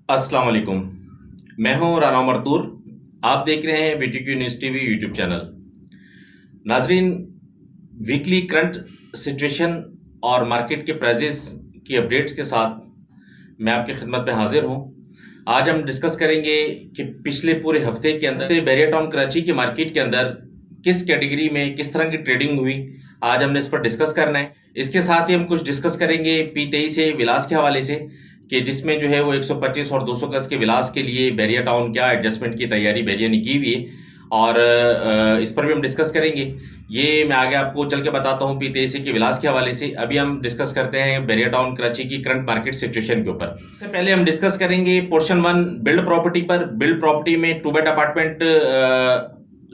अस्सलाम वालेकुम। मैं हूं राना मरतूर। आप देख रहे हैं बीटीक्यू न्यूज़ टीवी यूट्यूब चैनल। नाजरीन, वीकली करंट सिचुएशन और मार्केट के प्राइजेस की अपडेट्स के साथ मैं आपकी खिदमत में हाजिर हूं। आज हम डिस्कस करेंगे कि पिछले पूरे हफ्ते के अंदर बैरिया टाउन कराची की मार्केट के अंदर किस कैटेगरी में किस तरह की ट्रेडिंग हुई। आज हमने इस पर डिस्कस करना है। इसके साथ ही हम कुछ डिस्कस करेंगे P23 से विलास के हवाले से कि जिसमें जो है वो 125 और 200 गज के विलास के लिए बैरिया टाउन क्या एडजस्टमेंट की तैयारी बैरिया ने की हुई है, और इस पर भी हम डिस्कस करेंगे। ये मैं आगे आपको चल के बताता हूँ P23 के विलास के हवाले से। अभी हम डिस्कस करते हैं बैरिया टाउन कराची की करंट मार्केट सिचुएशन के ऊपर। सबसे पहले हम डिस्कस करेंगे पोर्शन 1 बिल्ड प्रॉपर्टी पर। बिल्ड प्रॉपर्टी में 2 बेड अपार्टमेंट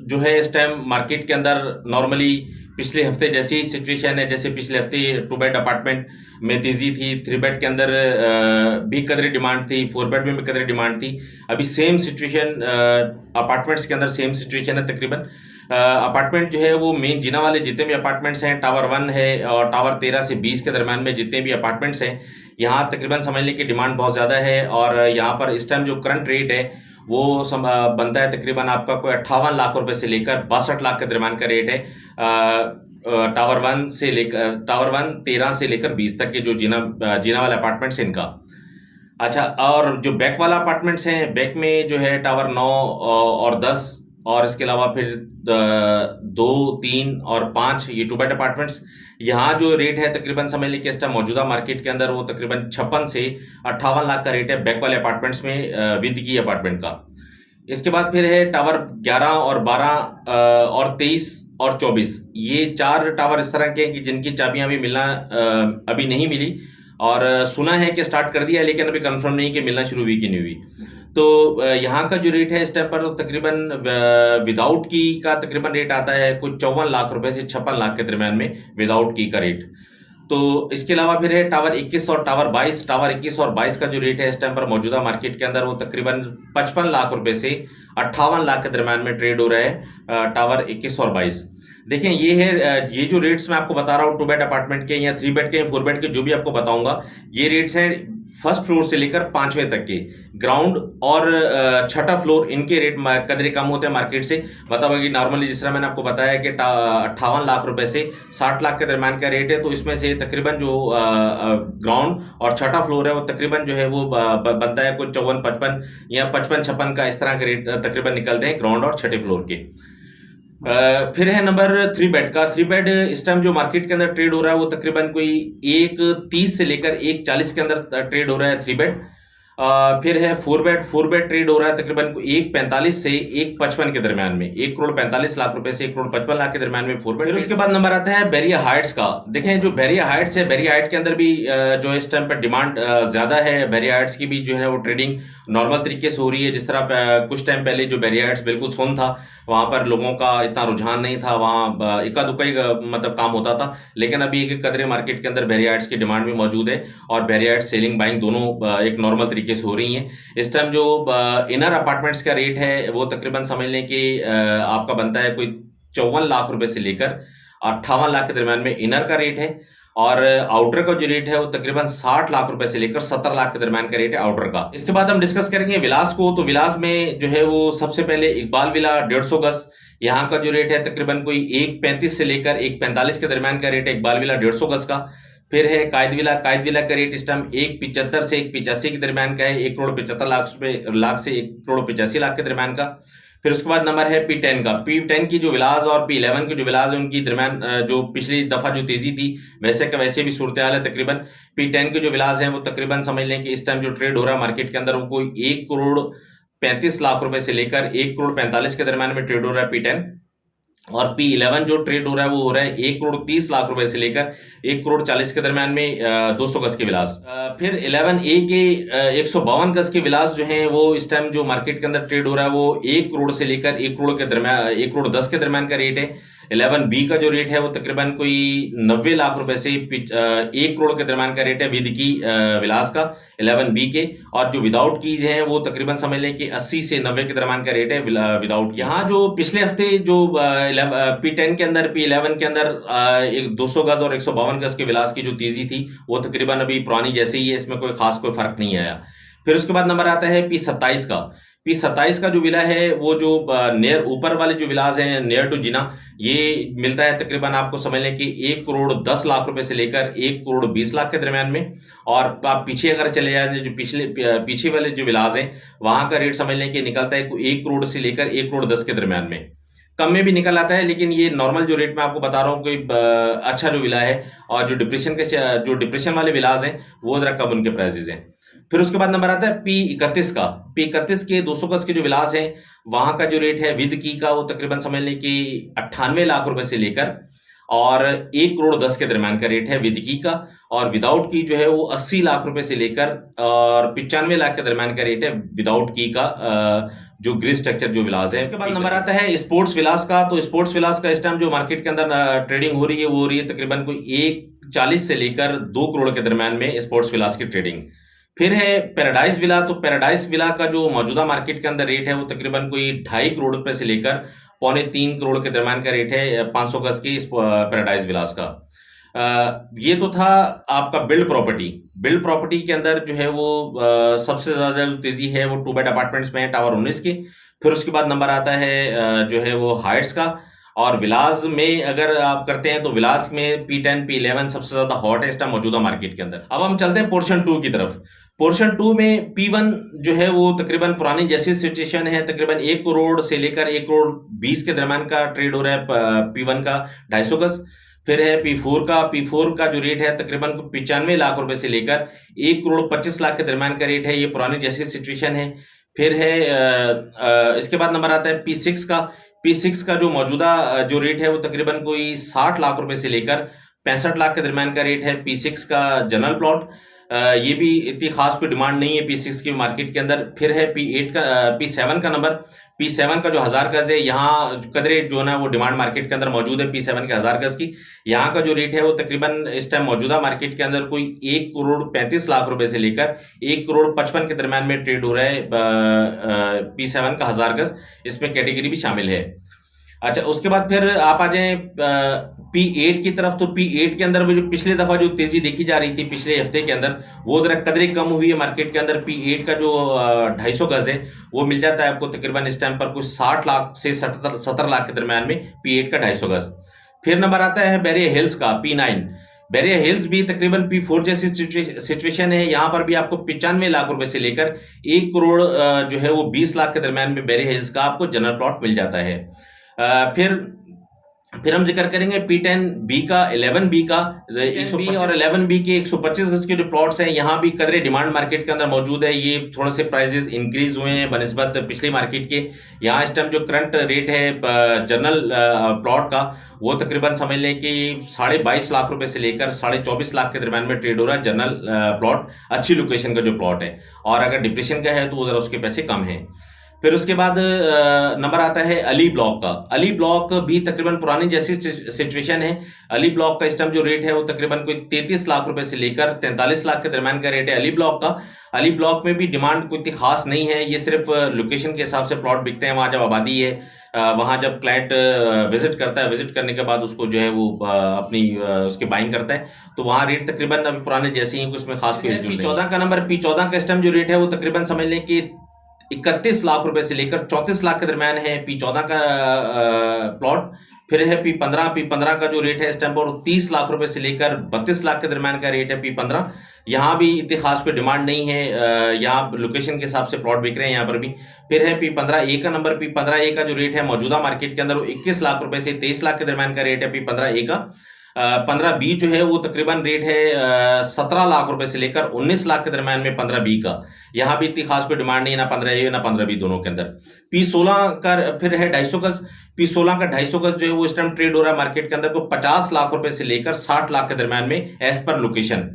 जो है इस टाइम मार्केट के अंदर नॉर्मली पिछले हफ्ते जैसी ही सिचुएशन है। जैसे पिछले हफ्ते 2 बेड अपार्टमेंट में तेजी थी, 3 बेड के अंदर भी कदर डिमांड थी, 4 बेड में भी कदर डिमांड थी। अभी सेम सिचुएशन अपार्टमेंट्स के अंदर सेम सिचुएशन है तकरीबन। अपार्टमेंट जो है वो मेन जीना वाले जितने भी अपार्टमेंट्स हैं, टावर 1 है और टावर 13 से 20 के दरम्यान में जितने भी अपार्टमेंट्स हैं, यहाँ तकरीबन समझ लें कि डिमांड बहुत ज़्यादा है। और यहाँ पर इस टाइम जो करंट रेट है वो बनता है तकरीबन आपका कोई 58 लाख रुपए से लेकर 62 लाख के दरम्यान का रेट है। टावर 1 से लेकर टावर 1 13 से लेकर 20 तक के जो जीना वाले अपार्टमेंट्स हैं इनका। अच्छा, और जो बैक वाला अपार्टमेंट्स हैं, बैक में जो है टावर 9 और 10 और इसके अलावा फिर 2, 3 और 5 ये 2 बेड अपार्टमेंट्स। यहाँ जो रेट है तकरीबन समझ लीजिए इस टाइम मौजूदा मार्केट के अंदर वो तकरीबन 56 से 58 लाख का रेट है बैक वाले अपार्टमेंट्स में विद की अपार्टमेंट का। इसके बाद फिर है टावर 11 और 12 और 23 और 24। ये 4 टावर इस तरह के हैं कि जिनकी चाबियां अभी मिलना अभी नहीं मिली, और सुना है कि स्टार्ट कर दिया है लेकिन अभी कंफर्म नहीं कि मिलना शुरू हुई कि नहीं हुई। तो यहाँ का जो रेट है इस टाइम पर तो तकरीबन विदाउट की का तकरीबन रेट आता है कुछ 54 लाख रुपए से 56 लाख के दरम्यान में विदाउट की का रेट। तो इसके अलावा फिर है टावर 21 और टावर 22। टावर 21 और 22 का जो रेट है इस टाइम पर मौजूदा मार्केट के अंदर वो तकरीबन 55 लाख रुपए से 58 लाख के दरम्यान में ट्रेड हो रहा है टावर 21 और 22। देखें ये है ये जो रेट्स मैं आपको बता रहा हूँ 2 बेड अपार्टमेंट के या 3 बेड के 4 बेड के जो भी आपको बताऊंगा, ये रेट्स हैं फर्स्ट फ्लोर से लेकर 5वें तक के। ग्राउंड और छठा फ्लोर इनके रेट कदरे कम होते हैं मार्केट से। मतलब कि नॉर्मली जिस तरह मैंने आपको बताया कि 58 लाख रुपए से 60 लाख के दरम्यान का रेट है, तो इसमें से तकरीबन जो ग्राउंड और छठा फ्लोर है वो तकरीबन जो है वो बनता है कुछ 54, 55 या 55, 56 का इस तरह के रेट तकरीबन निकलते हैं ग्राउंड और छठे फ्लोर के। फिर है नंबर 3 बेड का। 3 बेड इस टाइम जो मार्केट के अंदर ट्रेड हो रहा है वो तकरीबन कोई 1:30 से लेकर 1:40 के अंदर ट्रेड हो रहा है 3 बेड। फिर है 4 बेड। 4 बेड ट्रेड हो रहा है तकरीबन 1:45 से 1:55 के दरम्यान में, 1,45 करोड़ रुपए से 1,55 लाख के दरम्यान में 4 बेड। फिर उसके बाद नंबर आता है बैरिया हाइट्स का। देखें जो बैरिया हाइट्स है, बैरिया हाइट के अंदर भी जो इस टाइम पर डिमांड ज्यादा है। बैरिया हाइट्स की भी जो है वो ट्रेडिंग नॉर्मल तरीके से हो रही है। जिस तरह कुछ टाइम पहले जो बैरिया हाइट्स बिल्कुल सुन था, वहां पर लोगों का इतना रुझान नहीं था, वहां इक्का दुक्का ही मतलब काम होता था। लेकिन अभी एक कदरे मार्केट के अंदर बैरिया हाइट्स की डिमांड भी मौजूद है और बैरिया हाइट्स सेलिंग बाइंग दोनों एक नॉर्मल तरीके से हो रही हैं। इस टाइम जो इनर अपार्टमेंट्स का रेट है वो तकरीबन समझ लें कि आपका बनता है कोई 54 लाख रुपए से लेकर 58 लाख के दरम्यान में इनर का रेट है। और आउटर का जो रेट है वो तकरीबन 60 लाख रुपए से लेकर 70 लाख के दरम्यान का रेट है आउटर का। इसके बाद हम डिस्कस करेंगे विलास को। तो विलास में जो है वो सबसे पहले इकबाल विला 150 गज, यहाँ का जो रेट है तकरीबन कोई 1:35 से लेकर 1:45 के दरम्यान का रेट है इकबाल विला 150 गज का। फिर है कायद विला। कायद विला का रेट इस टाइम 1:75 से 1:85 के दरम्यान का है, 1,75 लाख से 1,85 लाख के दरम्यान का। फिर उसके बाद नंबर है P10 का। P10 की जो विलास और P11 की जो विलास है उनकी दरम्यान जो पिछली दफा जो तेजी थी वैसे का वैसे भी सूरत हाल है। तकरीबन P10 की जो विलास है वो तकरीबन समझ लें कि इस टाइम जो ट्रेड हो रहा है मार्केट के अंदर वो कोई 1,35 लाख रुपए से लेकर 1,45 के दरम्यान में ट्रेड हो रहा है P10। और P11 जो ट्रेड हो रहा है वो हो रहा है 1,30 लाख रुपए से लेकर 1,40 के दरम्यान में 200 गज के विलास। फिर 11A के 152 गज के विलास जो हैं वो इस टाइम जो मार्केट के अंदर ट्रेड हो रहा है वो 1 करोड़ से लेकर 1 करोड़ के दरम्यान 1,10 के दरम्यान का रेट है। 11B का जो रेट है वो तकरीबन कोई 90 लाख रुपए से 1 करोड़ के दरम्यान का रेट है विद की विलास का 11B के। और जो विदाउट कीज हैं वो तकरीबन समझ लें कि 80 से 90 के दरम्यान का रेट है विदाउट। यहाँ जो पिछले हफ्ते जो P10 के अंदर P11 के अंदर एक 200 गज और 152 गज के विलास की जो तेजी थी वो तकरीबन अभी पुरानी जैसे ही है, इसमें कोई खास कोई फर्क नहीं आया। फिर उसके बाद नंबर आता है P27 का। P27 का जो विला है वो जो नियर ऊपर वाले जो विलास हैं नियर टू जिना, ये मिलता है तकरीबन आपको समझ लें कि 1 करोड़ 10 लाख रुपए से लेकर 1 करोड़ 20 लाख के दरमियान में। और आप पीछे अगर चले जाए जो पीछे वाले जो विलास हैं वहां का रेट समझ लें कि निकलता है 1 करोड़ से लेकर 1 करोड़ 10 के दरमियान में। कम में भी निकल आता है, लेकिन ये नॉर्मल जो रेट मैं आपको बता रहा हूँ कोई अच्छा जो विला है। और जो डिप्रेशन वाले विलास हैं वो जरा कम उनके प्राइसेस हैं। फिर उसके बाद नंबर आता है P31 का। P31 के 200 गज के जो विलास हैं वहां का जो रेट है विद की का वो तकरीबन समझ लें कि 98 लाख रुपए से लेकर और 1 करोड़ 10 के दरमियान का रेट है विद की का। और विदाउट की जो है वो 80 लाख रुपए से लेकर और 95 लाख के दरमियान का रेट है विदाउट की का जो ग्रिड स्ट्रक्चर जो विलास है। उसके बाद नंबर आता है स्पोर्ट्स विलास का। तो स्पोर्ट्स विलास का इस टाइम जो मार्केट के अंदर ट्रेडिंग हो रही है वो हो रही है तकरीबन कोई 140 से लेकर 2 करोड़ के दरमियान में स्पोर्ट्स विलास की ट्रेडिंग। फिर है पैराडाइज विला। तो पैराडाइज विला का जो मौजूदा मार्केट के अंदर रेट है वो तकरीबन कोई 2.5 करोड़ रुपए से लेकर 2.25 करोड़ के दरमियान का रेट है 500 गज की इस पैराडाइज विलास का। ये तो था आपका बिल्ड प्रॉपर्टी। बिल्ड प्रॉपर्टी के अंदर जो है वो सबसे ज्यादा जो तेजी है वो 2 बेड अपार्टमेंट्स में है टावर 19 की। फिर उसके बाद नंबर आता है जो है वो हाइट्स का। और विलास में अगर आप करते हैं तो विलास में P10 P11 सबसे ज्यादा हॉट है इस टाइम मौजूदा मार्केट के अंदर। अब हम चलते हैं पोर्शन 2 की तरफ। पोर्शन 2 में P1 जो है वो तकरीबन पुरानी जैसी सिचुएशन है, तकरीबन 1 करोड़ से लेकर 1 करोड़ 20 के दरमियान का ट्रेड हो रहा है P1 का 250 गज। फिर है P4 का जो रेट है तकरीबन 95 लाख रुपए से लेकर 1 करोड़ 25 लाख के दरमियान का रेट है। ये पुरानी जैसी सिचुएशन है। फिर है इसके बाद नंबर आता है P6 का। P6 का जो मौजूदा जो रेट है वो तकरीबन कोई 60 लाख रुपए से लेकर 65 लाख के दरमियान का रेट है P6 का जनरल प्लॉट। ये भी इतनी खास कोई डिमांड नहीं है P6 की मार्केट के अंदर। फिर है P7 का नंबर। P7 का जो 1000 गज है यहाँ कदरे जो है ना वो डिमांड मार्केट के अंदर मौजूद है P7 के 1000 गज की। यहाँ का जो रेट है वो तकरीबन इस टाइम मौजूदा मार्केट के अंदर कोई 1 करोड़ 35 लाख रुपए से लेकर 1 करोड़ 55 के दरमियान में ट्रेड हो रहा है P7 का 1000 गज। इसमें कैटेगरी भी शामिल है। अच्छा, उसके बाद फिर आप आ जाएं P8 की तरफ। तो P8 के अंदर जो पिछले दफा जो तेजी देखी जा रही थी पिछले हफ्ते के अंदर वो जरा कदरे कम हुई है मार्केट के अंदर। P8 का जो 250 गज है वो मिल जाता है आपको तकरीबन इस टाइम पर कुछ 60 लाख से 70 लाख के दरमियान में P8 का 250 गज। फिर नंबर आता है बैरिया हिल्स का P9। बैरिया हिल्स भी तकरीबन P4 जैसी सिचुएशन है। यहाँ पर भी आपको 95 लाख रुपए से लेकर 1 करोड़ जो है वो 20 लाख के दरमियान में बैरिया हिल्स का आपको जनरल प्लॉट मिल जाता है। फिर हम जिक्र करेंगे P10B का 11B का 125 और 11B के 125 गज के जो प्लॉट्स हैं यहाँ भी कदरे डिमांड मार्केट के अंदर मौजूद है। ये थोड़े से प्राइसेस इंक्रीज हुए हैं बनिस्बत पिछली मार्केट के। यहाँ इस टाइम जो करंट रेट है जनरल प्लॉट का वो तकरीबन समझ लें कि 22.5 लाख रुपए से लेकर 24.5 लाख के दरमियान में ट्रेड हो रहा है जनरल प्लॉट। अच्छी लोकेशन का जो प्लॉट है, और अगर डिप्रेशन का है तो उधर उसके पैसे कम हैं। फिर उसके बाद नंबर आता है अली ब्लॉक का। अली ब्लॉक भी तकरीबन पुरानी जैसी सिचुएशन है। अली ब्लॉक का इस टाइम जो रेट है वो तकरीबन कोई 33 लाख रुपए से लेकर 43 लाख के दरमियान का रेट है अली ब्लॉक का। अली ब्लॉक में भी डिमांड कोई इतनी खास नहीं है। ये सिर्फ लोकेशन के हिसाब से प्लॉट बिकते हैं। वहाँ जब आबादी है, वहाँ जब क्लाइंट विजिट करता है, विजिट करने के बाद उसको जो है वो अपनी उसकी बाइंग करता है, तो वहाँ रेट तकरीबन अभी पुराने जैसे ही कुछ में खास कोई P14 का नंबर। P14 का इस टाइम जो रेट है वो तकरीबन समझ लें कि 31 लाख रुपए से लेकर 34 लाख के दरमियान है P14 का प्लॉट। फिर है P15 का जो रेट है इस टाइम पर 30 लाख रुपए से लेकर 32 लाख के दरमियान का रेट है P15। यहाँ भी इतनी खास कोई डिमांड नहीं है। यहाँ लोकेशन के हिसाब से प्लॉट बिक रहे हैं यहाँ पर भी। फिर है P15A का नंबर। P15A का जो रेट है मौजूदा मार्केट के अंदर वो 21 लाख रुपए से 23 लाख के दरमियान का रेट है P15A का। 15B जो है वो तकरीबन रेट है 17 लाख रुपए से लेकर 19 लाख के दरमियान में 15B का। यहाँ भी इतनी खास कोई डिमांड नहीं है, ना 15A ना 15B दोनों के अंदर। P16 का फिर है 250 गज। P16 का 250 गज जो है वो इस टाइम ट्रेड हो रहा है मार्केट के अंदर को 50 लाख रुपए से लेकर 60 लाख के दरमियान में एज पर लोकेशन।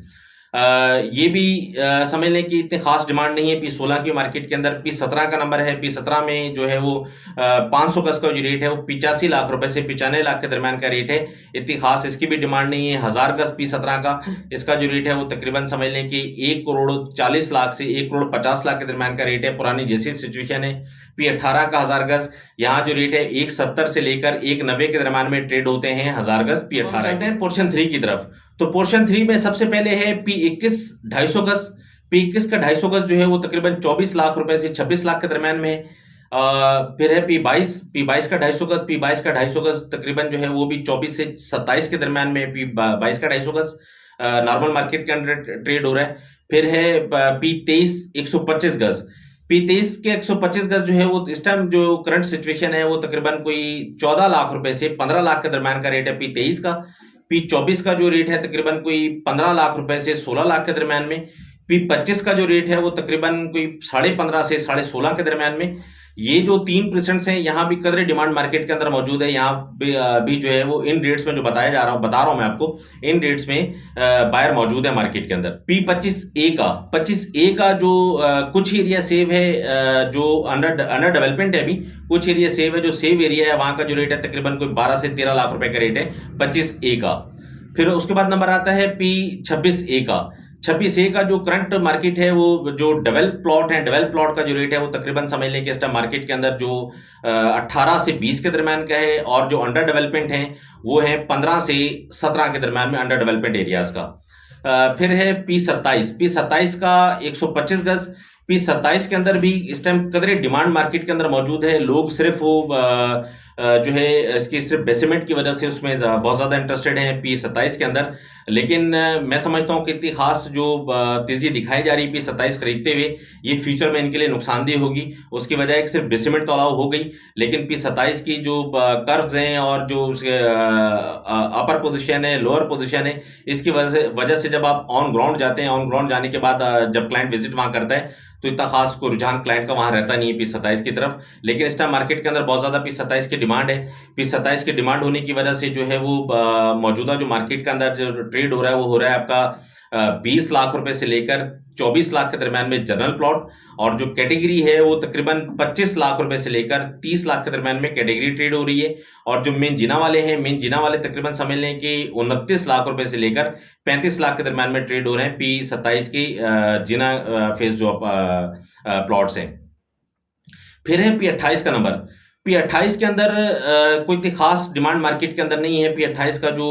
ये भी समझ लें कि इतनी खास डिमांड नहीं है P16 की मार्केट के अंदर। P17 का नंबर है। P17 में जो है वो 500 गज का जो रेट है वो 85 लाख रुपए से 95 लाख के दरमियान का रेट है। इतनी खास इसकी भी डिमांड नहीं है। 1000 गज P17 का इसका जो रेट है वो तकरीबन समझ लें कि 1 करोड़ 40 लाख से 1 करोड़ 50 लाख के दरमियान का रेट है। पुरानी जैसी सिचुएशन है। P18 का 1000 गज यहाँ जो रेट है 170 से लेकर 190 के दरमियान में ट्रेड होते हैं 1000 गज P18। चलते हैं पोर्शन 3 की तरफ। तो पोर्शन 3 में सबसे पहले है P21 250 गज। P21 का 250 गज जो है वो तकरीबन 24 लाख रुपए से 26 लाख के दरमियान में है। फिर है P22 का 250 गज, P22 का 250 गज तकरीबन जो है वो भी 24 से 27 के दरमियान में, P22 का 250 गज नॉर्मल मार्केट के अंदर ट्रेड हो रहा है। फिर है P23 125 गज। P23 के 125 गज जो है वो इस टाइम जो करंट सिचुएशन है वो तकरीबन कोई 14 लाख रुपए से 15 लाख के दरमियान का रेट है P23 का। P24 का जो रेट है तकरीबन कोई 15 लाख रुपए से 16 लाख के दरमियान में। P25 का जो रेट है वो तकरीबन कोई 15.5 से 16.5 के दरमियान में। ये जो 3% हैं यहाँ भी कदर डिमांड मार्केट के अंदर मौजूद है। यहाँ भी जो है वो इन रेट्स में जो बता रहा हूँ मैं आपको, इन रेट्स में बायर मौजूद है मार्केट के अंदर। P25A का जो कुछ एरिया सेव है, जो अंडर डेवलपमेंट है अभी, कुछ एरिया सेव है। जो सेव एरिया है वहां का जो रेट है तकरीबन कोई 12 से 13 लाख रुपए का रेट है 25A का। फिर उसके बाद नंबर आता है P26A का। 26A का जो करंट मार्केट है वो जो डेवलप प्लॉट का जो रेट है वो तकरीबन समझ लें कि इस टाइम मार्केट के अंदर जो 18 से 20 के दरमियान का है, और जो अंडर डेवलपमेंट है वो है 15 से 17 के दरमियान में अंडर डेवलपमेंट एरियाज का। फिर है P27 का 125 गज। P27 के अंदर भी इस टाइम कदरे डिमांड मार्केट के अंदर मौजूद है। लोग सिर्फ वो जो है इसकी सिर्फ बेसमेंट की वजह से उसमें बहुत ज़्यादा इंटरेस्टेड हैं P27 के अंदर। लेकिन मैं समझता हूँ कि इतनी खास जो तेज़ी दिखाई जा रही है P27 खरीदते हुए, ये फ्यूचर में इनके लिए नुकसानदेह होगी। उसकी वजह है कि सिर्फ बेसमेंट तो अलाउ हो गई, लेकिन P27 की जो कर्व्स हैं और जो उसके अपर पोजीशन है, लोअर पोजीशन है, इसकी वजह से जब आप ऑन ग्राउंड जाते हैं, ऑन ग्राउंड जाने के बाद जब क्लाइंट विजिट वहाँ करता है तो इतना खास कोई रुझान क्लाइंट का वहां रहता नहीं है P27 की तरफ। लेकिन इस टाइम मार्केट के अंदर बहुत ज्यादा P27 की डिमांड है। P27 की डिमांड होने की वजह से जो है वो मौजूदा जो मार्केट के अंदर जो ट्रेड हो रहा है वो हो रहा है आपका 20 लाख रुपए से लेकर 24 लाख के दरमियान में जनरल प्लॉट, और जो कैटेगरी है वो तकरीबन 25 लाख रुपए से लेकर 30 लाख के दरमियान में कैटेगरी ट्रेड हो रही है। और जो मेन जीना वाले हैं, मेन जीना वाले तकरीबन समझ लें कि 29 लाख रुपए से लेकर 35 लाख के दरमियान में ट्रेड हो रहे हैं P27 की जीना फेस जो प्लॉट्स हैं। फिर है P28 का नंबर। P28 के अंदर कोई इतनी खास डिमांड मार्केट के अंदर नहीं है। P28 का जो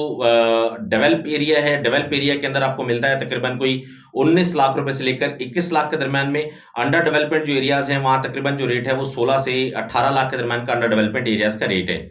डेवलप एरिया है, डेवलप एरिया के अंदर आपको मिलता है तकरीबन कोई 19 लाख रुपए से लेकर 21 लाख के दरमियान में। अंडर डेवलपमेंट जो एरियाज हैं वहां तकरीबन जो रेट है वो 16 से 18 लाख के दरमियान का अंडर डेवलपमेंट एरियाज का रेट है।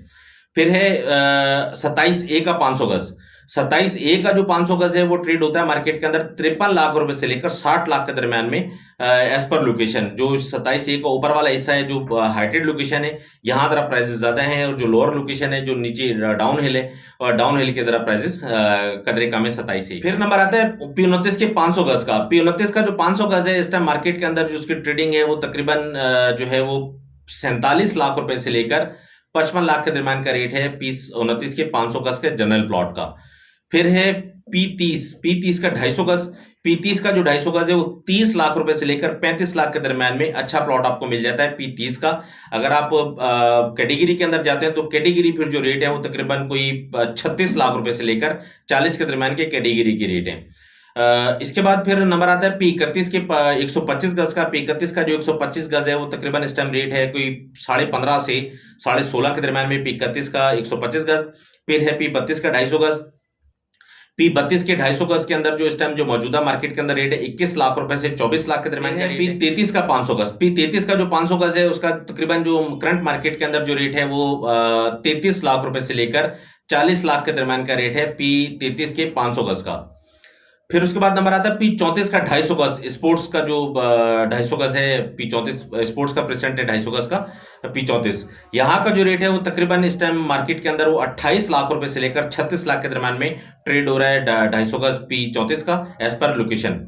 फिर है 27A का 500 गज। 27A का जो 500 गज है वो ट्रेड होता है मार्केट के अंदर 53 लाख रुपए से लेकर 60 लाख के दरमियान में एज पर लोकेशन। जो 27A का ऊपर वाला हिस्सा है जो हाइटेड लोकेशन है, यहाँ तरह प्राइसेस ज्यादा हैं, और जो लोअर लोकेशन है जो नीचे डाउन हिल है, और डाउन हिल की तरह प्राइसेस कदरे कम है 27A। फिर नंबर आता है P29 के 500 गज का। P29 का जो 500 गज है इस टाइम मार्केट के अंदर जो उसकी ट्रेडिंग है वो तकरीबन जो है वो 47 लाख रुपए से लेकर 55 लाख के दरमियान का रेट है P29 के 500 गज के जनरल प्लॉट का। फिर है P30 का 250 गज। P30 का जो 250 गज है वो 30 लाख रुपए से लेकर 35 लाख के दरमियान में अच्छा प्लॉट आपको मिल जाता है P30 का। अगर आप कैटेगरी के अंदर जाते हैं तो कैटेगरी फिर जो रेट है वो तकरीबन कोई 36 लाख रुपए से लेकर 40 के दरमियान के कैटेगरी की रेट है। इसके बाद फिर नंबर आता है P31 के 125 गज का। P31 का जो 125 गज है वो तकरीबन इस टाइम रेट है कोई 15.5 से 16.5 के दरमियान में P31 का 125 गज। फिर है P32 का 250 गज। P32 के 250 गज के अंदर जो इस टाइम जो मौजूदा मार्केट के अंदर रेट है 21 लाख रुपए से 24 लाख के दरमियान है। P33 का 500 गज। P33 का जो 500 गज है उसका तकरीबन जो करंट मार्केट के अंदर जो रेट है वो 33 लाख रुपए से लेकर 40 लाख के दरमियान का रेट है P33 के 500 गज का। फिर उसके बाद नंबर आता है P34 का 250 गज। स्पोर्ट्स का जो 250 गज है P34 स्पोर्ट्स का प्रेजेंट है 250 गज का P34। यहाँ का जो रेट है वो तकरीबन इस टाइम मार्केट के अंदर वो 28 लाख रुपए से लेकर 36 लाख के दरमियान में ट्रेड हो रहा है 250 गज P34 का एज पर लोकेशन।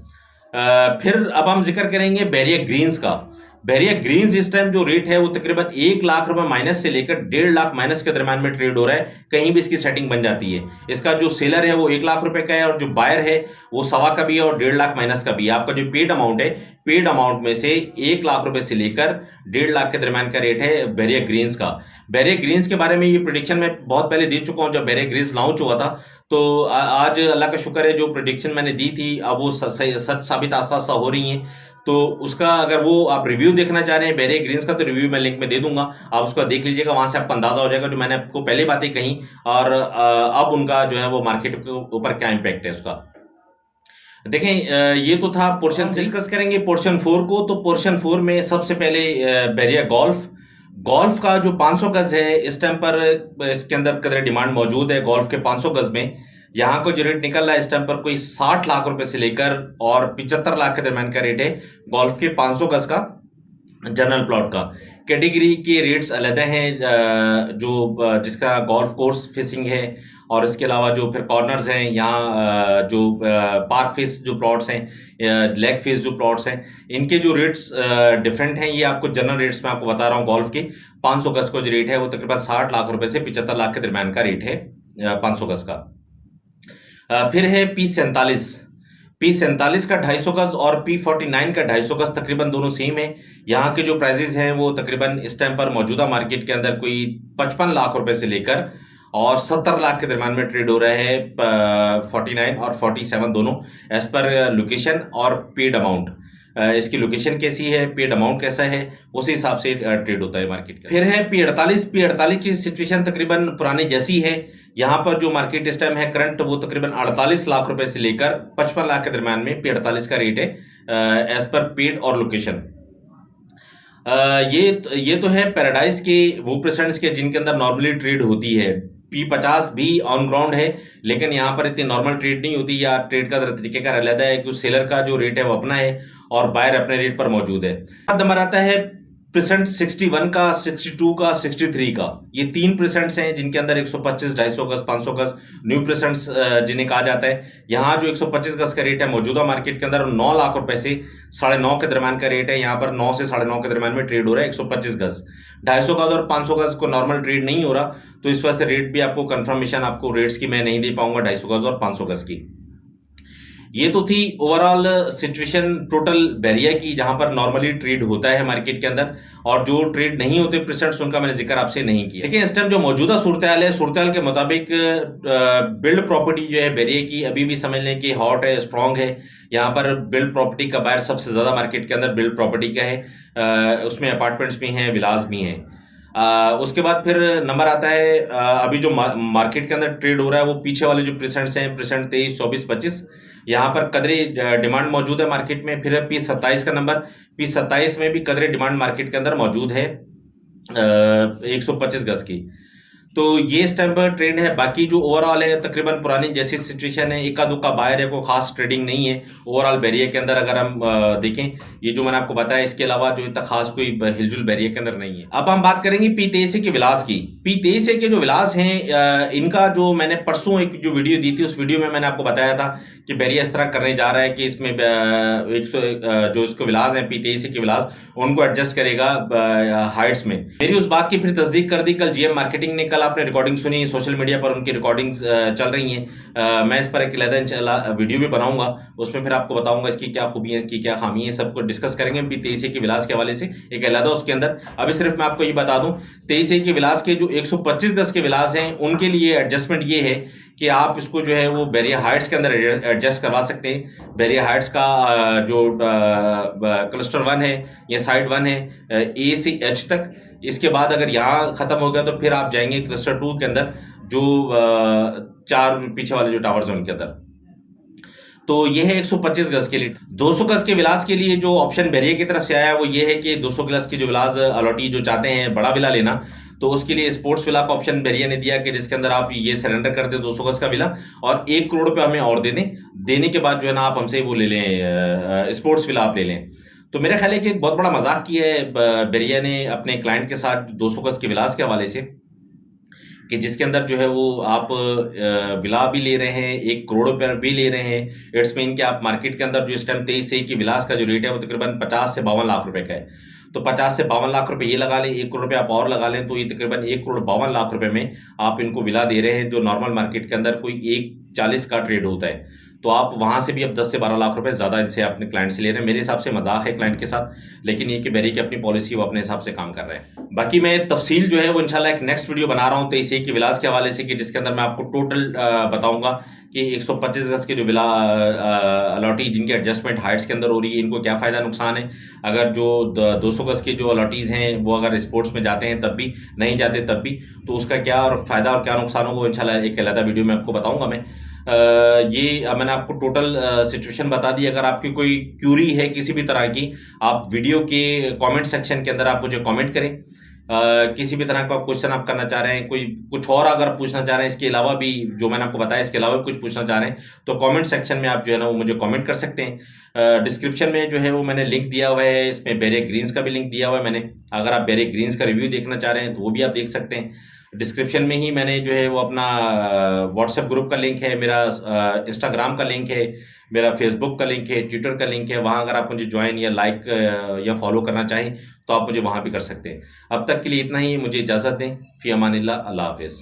फिर अब हम जिक्र करेंगे बैरिया ग्रीन्स का। बैरिया ग्रीन्स इस टाइम जो रेट है वो तकरीबन 1 लाख रुपए माइनस से लेकर 1.5 लाख माइनस के दरमियान में ट्रेड हो रहा है। कहीं भी इसकी सेटिंग बन जाती है। इसका जो सेलर है वो 1 लाख रुपए का है, और जो बायर है वो 1.25 का भी है और 1.5 लाख माइनस का भी है। आपका जो पेड अमाउंट है, पेड अमाउंट में से 1 लाख रुपए से लेकर 1.5 लाख के दरमियान का रेट है बैरिया ग्रीन्स का। बैरिया ग्रीन्स के बारे में ये प्रेडिक्शन मैं बहुत पहले दे चुका हूं जब बैरिया ग्रीन्स लॉन्च हुआ था। तो आज अल्लाह का शुक्र है जो प्रेडिक्शन मैंने दी थी अब वो सच साबित आस्ता आस्ता हो रही हैं। तो उसका अगर वो आप रिव्यू देखना चाह रहे हैं बैरिया ग्रीन्स का तो रिव्यू मैं लिंक में दे दूंगा, आप उसका देख लीजिएगा। वहां से आपको अंदाजा हो जाएगा जो मैंने आपको पहले बातें कही और अब उनका जो है वो मार्केट के ऊपर क्या इंपैक्ट है उसका। देखें ये तो था पोर्शन 3। डिस्कस करेंगे पोर्शन 4 को। तो पोर्शन 4 में सबसे पहले बैरिया गोल्फ का जो 500 गज है इस टाइम पर इसके अंदर कदर डिमांड मौजूद है। गोल्फ के 500 गज में यहाँ को जो रेट निकल रहा है इस टाइम पर कोई 60 लाख रुपए से लेकर और 75 लाख के दरम्यान का रेट है गोल्फ के 500 गज का जनरल प्लॉट का। कैटेगरी के रेट्स अलग हैं जो जिसका गोल्फ कोर्स फेसिंग है और इसके अलावा जो फिर कॉर्नर्स हैं यहाँ जो पार्क फेस जो प्लॉट्स हैं लेग फेस जो प्लॉट्स हैं इनके जो रेट्स डिफरेंट हैं। ये आपको जनरल रेट्स में आपको बता रहा हूँ। गोल्फ के 500 गज का जो रेट है वो तकरीबन 60 लाख रुपए से 75 लाख के दरम्यान का रेट है 500 गज का। फिर है P47 का 250 गज और P49 का 250 गज तकरीबन दोनों सेम है। यहाँ के जो प्राइजेस हैं वो तकरीबन इस टाइम पर मौजूदा मार्केट के अंदर कोई 55 लाख रुपए से लेकर और 70 लाख के दरम्यान में ट्रेड हो रहा है 49 और 47 दोनों एज पर लोकेशन और पेड अमाउंट। इसकी लोकेशन कैसी है, पेड अमाउंट कैसा है, उसी हिसाब से ट्रेड होता है मार्केट का। फिर है P48 की सिचुएशन तकरीबन पुरानी जैसी है। यहाँ पर जो मार्केट इस टाइम है करंट वो तकरीबन 48 लाख रुपए से लेकर 55 लाख के दरम्यान में P48 का रेट है एज पर पेड और लोकेशन। ये तो है पैराडाइज के वो परसेंट्स के जिनके अंदर नॉर्मली ट्रेड होती है। P50 भी ऑन ग्राउंड है लेकिन यहाँ पर इतनी नॉर्मल ट्रेड नहीं होती या ट्रेड का तरीके का रहता है कि सेलर का जो रेट है वो अपना है और बायर अपने रेट पर मौजूद है। अब नंबर आता है परसेंट 61 का, 62 का, 63 का। ये 3% हैं जिनके अंदर 125, 250 गज, 500 गज न्यू परसेंट्स जिन्हें कहा जाता है। यहाँ जो 125 गज का रेट है मौजूदा मार्केट के अंदर 9 लाख रुपए से 9.5 के दरम्यान का रेट है। यहाँ पर 9 से 9.5 के दरम्यान में ट्रेड हो रहा है 125 गज। 250 गज और 500 गज को नॉर्मल ट्रेड नहीं हो रहा तो इस वजह से रेट भी आपको कंफर्मेशन आपको रेट्स की मैं नहीं दे पाऊंगा 250 गज और 500 गज की। ये तो थी ओवरऑल सिचुएशन टोटल बैरिया की जहां पर नॉर्मली ट्रेड होता है मार्केट के अंदर और जो ट्रेड नहीं होते परसेंट्स उनका मैंने जिक्र आपसे नहीं किया। देखिए इस टाइम जो मौजूदा सूरत हाल है, सूरत हाल के मुताबिक बिल्ड प्रॉपर्टी जो है बैरिया की अभी भी समझ लें कि हॉट है, स्ट्रॉन्ग है। यहाँ पर बिल्ड प्रॉपर्टी का बायर सबसे ज्यादा मार्केट के अंदर बिल्ड प्रॉपर्टी का है। उसमें अपार्टमेंट्स भी हैं, विलास भी हैं। उसके बाद फिर नंबर आता है अभी जो मार्केट के अंदर ट्रेड हो रहा है वो पीछे वाले जो परसेंट्स हैं, परसेंट 23, 24, 25 यहाँ पर कदरे डिमांड मौजूद है मार्केट में। फिर P27 का नंबर, P27 में भी कदरे डिमांड मार्केट के अंदर मौजूद है 125 गज की। तो ये इस टाइम पर ट्रेंड है। बाकी जो ओवरऑल है तकरीबन पुरानी जैसी सिचुएशन है, इक्का दुक्का बायर है, कोई खास ट्रेडिंग नहीं है ओवरऑल बैरिया के अंदर। अगर हम देखें ये जो मैंने आपको बताया इसके अलावा जो इतना खास कोई हिलजुल बैरिया के अंदर नहीं है। अब हम बात करेंगे P23 के विलास की। P23 के जो विलास हैं इनका जो मैंने परसों एक जो वीडियो दी थी उस वीडियो में मैंने आपको बताया था कि बैरिया इस तरह करने जा रहा है कि इसमें जो इसको विलास है P23 के विलास उनको एडजस्ट करेगा हाइट्स में। मेरी उस बात की फिर तस्दीक कर दी कल GM मार्केटिंग ने। कल आपने रिकॉर्डिंग सुनी सोशल मीडिया पर, उनकी रिकॉर्डिंग्स चल रही हैं। मैं इस पर एक अलग वीडियो भी बनाऊंगा, उसमें फिर आपको बताऊंगा इसकी क्या खूबियां, इसकी क्या खामी है, सबको डिस्कस करेंगे। P23 के विलास के हवाले से एक अलग उसके अंदर। अभी सिर्फ मैं आपको ये बता दूं 23 के विलास के जो 125 गज के विलास हैं उनके लिए एडजस्टमेंट ये है कि आप इसको जो है वो बैरिया हाइट्स के अंदर एडजस्ट करवा सकते हैं। बैरिया हाइट्स का जो क्लस्टर 1 है या साइड 1 है A से H तक, इसके बाद अगर यहाँ खत्म हो गया तो फिर आप जाएंगे क्लस्टर 2 के अंदर जो 4 पीछे वाले जो टावर्स हैं उनके अंदर। तो ये है 125 गज के लिए। 200 गज के विलास के लिए जो ऑप्शन बैरिया की तरफ से आया वो ये है कि 200 गज के जो विलास अलॉटी जो चाहते हैं बड़ा विला लेना, तो उसके लिए स्पोर्ट्स विला का ऑप्शन बैरिया ने दिया कि जिसके अंदर आप ये सरेंडर कर दें 200 गज का विला और 1 करोड़ रुपये हमें और दे दें। देने के बाद जो है ना आप हमसे वो ले लें, स्पोर्ट्स विला आप ले लें। तो मेरा ख्याल है कि एक बहुत बड़ा मजाक किया है बैरिया ने अपने क्लाइंट के साथ 200 गज के विलास के हवाले से, कि जिसके अंदर जो है वो आप विला भी ले रहे हैं, 1 करोड़ रुपये भी ले रहे हैं। इट्स मीन कि आप मार्केट के अंदर जो इस टाइम 23 के विलास का जो रेट है वो तकरीबन 50 से 52 लाख रुपए का है। तो 50 से 52 लाख रुपए ये लगा लें, 1 करोड़ रुपये आप और लगा लें, तो ये तकरीबन 1 करोड़ 52 लाख रुपए में आप इनको विला दे रहे हैं, जो नॉर्मल मार्केट के अंदर कोई 140 का ट्रेड होता है। तो आप वहां से भी अब 10 से 12 लाख रुपए ज्यादा इनसे अपने क्लाइंट से ले रहे हैं। मेरे हिसाब से मजाक है क्लाइंट के साथ, लेकिन ये कि बैरिया की अपनी पॉलिसी वो अपने हिसाब से काम कर रहे हैं। बाकी मैं तफसील जो है वो इंशाल्लाह एक नेक्स्ट वीडियो बना रहा हूँ 23 के विलास के हवाले से, कि जिसके अंदर मैं आपको टोटल बताऊंगा कि 125 गज के जो विला अलॉटी जिनके एडजस्टमेंट हाइट्स के अंदर हो रही है इनको क्या फ़ायदा नुकसान है। अगर जो 200 गज के जो अलॉटीज़ हैं वो अगर स्पोर्ट्स में जाते हैं तब भी, नहीं जाते तब भी, तो उसका क्या और फ़ायदा और क्या नुकसान होगा इंशाल्लाह एक अलग वीडियो में आपको बताऊंगा मैं। ये मैंने आपको टोटल सिचुएशन बता दी। अगर आपकी कोई क्यूरी है किसी भी तरह की, आप वीडियो के कमेंट सेक्शन के अंदर आप मुझे कमेंट करें। किसी भी तरह का क्वेश्चन आप करना चाह रहे हैं, कोई कुछ और अगर पूछना चाह रहे हैं, इसके अलावा भी जो मैंने आपको बताया इसके अलावा भी कुछ पूछना चाह रहे हैं, तो कमेंट सेक्शन में आप जो है ना वो मुझे कमेंट कर सकते हैं। डिस्क्रिप्शन में जो है वो मैंने लिंक दिया हुआ है, इसमें बेरे ग्रीन्स का भी लिंक दिया हुआ है मैंने। अगर आप बेरे ग्रीन्स का रिव्यू देखना चाह रहे हैं तो वो भी आप देख सकते हैं। डिस्क्रिप्शन में ही मैंने जो है वो अपना व्हाट्सएप ग्रुप का लिंक है, मेरा इंस्टाग्राम का लिंक है, मेरा फेसबुक का लिंक है, ट्विटर का लिंक है। वहाँ अगर आप मुझे ज्वाइन या लाइक या फॉलो करना चाहें तो आप मुझे वहाँ भी कर सकते हैं। अब तक के लिए इतना ही, मुझे इजाज़त दें। फ़ी अमानिल्लाह, अल्लाह हाफ़िज़।